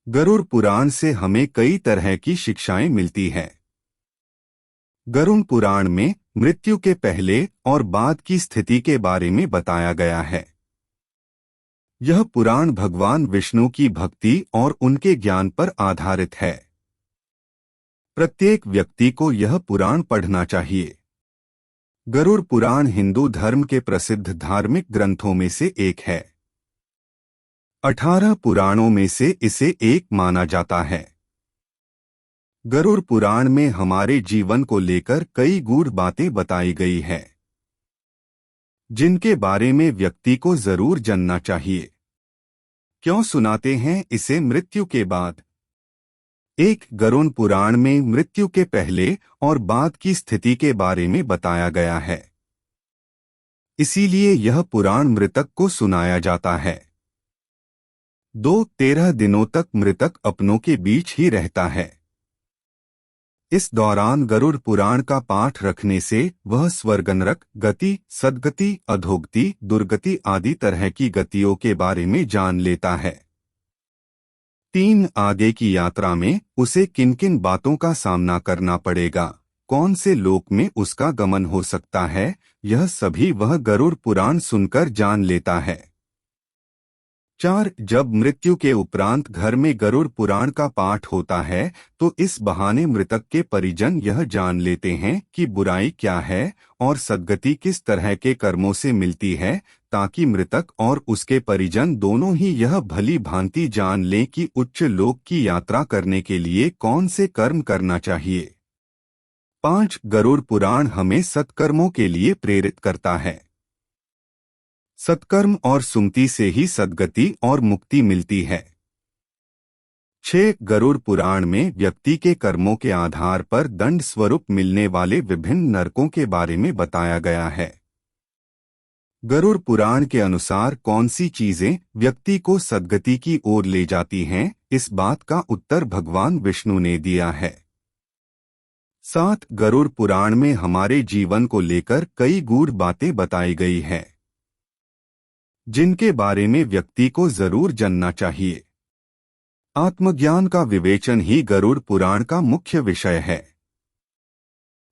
गरुड़ पुराण से हमें कई तरह की शिक्षाएं मिलती हैं। गरुड़ पुराण में मृत्यु के पहले और बाद की स्थिति के बारे में बताया गया है। यह पुराण भगवान विष्णु की भक्ति और उनके ज्ञान पर आधारित है। प्रत्येक व्यक्ति को यह पुराण पढ़ना चाहिए। गरुड़ पुराण हिंदू धर्म के प्रसिद्ध धार्मिक ग्रंथों में से एक है। 18 पुराणों में से इसे एक माना जाता है। गरुड़ पुराण में हमारे जीवन को लेकर कई गूढ़ बातें बताई गई है, जिनके बारे में व्यक्ति को जरूर जानना चाहिए। क्यों सुनाते हैं इसे मृत्यु के बाद? एक गरुड़ पुराण में मृत्यु के पहले और बाद की स्थिति के बारे में बताया गया है। इसीलिए यह पुराण मृतक को सुनाया जाता है। 13 दिनों तक मृतक अपनों के बीच ही रहता है। इस दौरान गरुड़ पुराण का पाठ रखने से वह स्वर्ग नरक गति, सद्गति, अधोगति, दुर्गति आदि तरह की गतियों के बारे में जान लेता है। 3 आगे की यात्रा में उसे किन किन बातों का सामना करना पड़ेगा, कौन से लोक में उसका गमन हो सकता है, यह सभी वह गरुड़ पुराण सुनकर जान लेता है। 4 जब मृत्यु के उपरांत घर में गरुड़ पुराण का पाठ होता है तो इस बहाने मृतक के परिजन यह जान लेते हैं कि बुराई क्या है और सद्गति किस तरह के कर्मों से मिलती है, ताकि मृतक और उसके परिजन दोनों ही यह भली भांति जान लें कि उच्च लोक की यात्रा करने के लिए कौन से कर्म करना चाहिए। 5 गरुड़ पुराण हमें सत्कर्मों के लिए प्रेरित करता है। सत्कर्म और सुमति से ही सद्गति और मुक्ति मिलती है। 6 गरुड़ पुराण में व्यक्ति के कर्मों के आधार पर दंड स्वरूप मिलने वाले विभिन्न नरकों के बारे में बताया गया है। गरुड़ पुराण के अनुसार कौन सी चीजें व्यक्ति को सद्गति की ओर ले जाती हैं, इस बात का उत्तर भगवान विष्णु ने दिया है। 7 गरुड़ पुराण में हमारे जीवन को लेकर कई गूढ़ बातें बताई गई है, जिनके बारे में व्यक्ति को जरूर जानना चाहिए। आत्मज्ञान का विवेचन ही गरुड़ पुराण का मुख्य विषय है।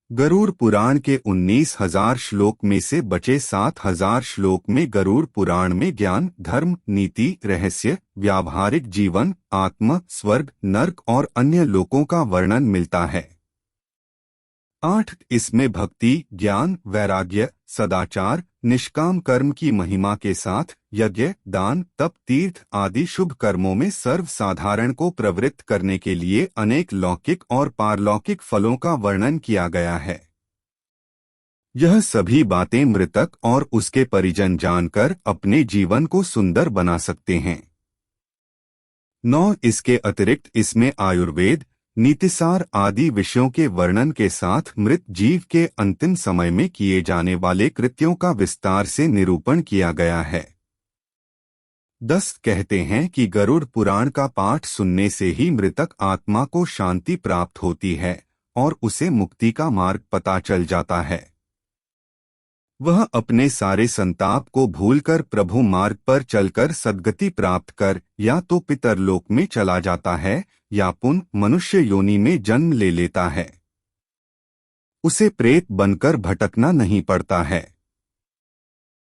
गरुड़ पुराण के 19,000 श्लोक में से बचे 7,000 श्लोक में गरुड़ पुराण में ज्ञान, धर्म, नीति, रहस्य, व्यावहारिक जीवन, आत्मा, स्वर्ग, नर्क और अन्य लोकों का वर्णन मिलता है। 8 इसमें भक्ति, ज्ञान, वैराग्य, सदाचार, निष्काम कर्म की महिमा के साथ यज्ञ, दान, तप, तीर्थ आदि शुभ कर्मों में सर्वसाधारण को प्रवृत्त करने के लिए अनेक लौकिक और पारलौकिक फलों का वर्णन किया गया है। यह सभी बातें मृतक और उसके परिजन जानकर अपने जीवन को सुंदर बना सकते हैं। 9 इसके अतिरिक्त इसमें आयुर्वेद, नीतिसार आदि विषयों के वर्णन के साथ मृत जीव के अंतिम समय में किए जाने वाले कृत्यों का विस्तार से निरूपण किया गया है। 10 कहते हैं कि गरुड़ पुराण का पाठ सुनने से ही मृतक आत्मा को शांति प्राप्त होती है और उसे मुक्ति का मार्ग पता चल जाता है। वह अपने सारे संताप को भूलकर प्रभु मार्ग पर चलकर सद्गति प्राप्त कर या तो पितरलोक में चला जाता है या पुनः मनुष्य योनि में जन्म ले लेता है। उसे प्रेत बनकर भटकना नहीं पड़ता है।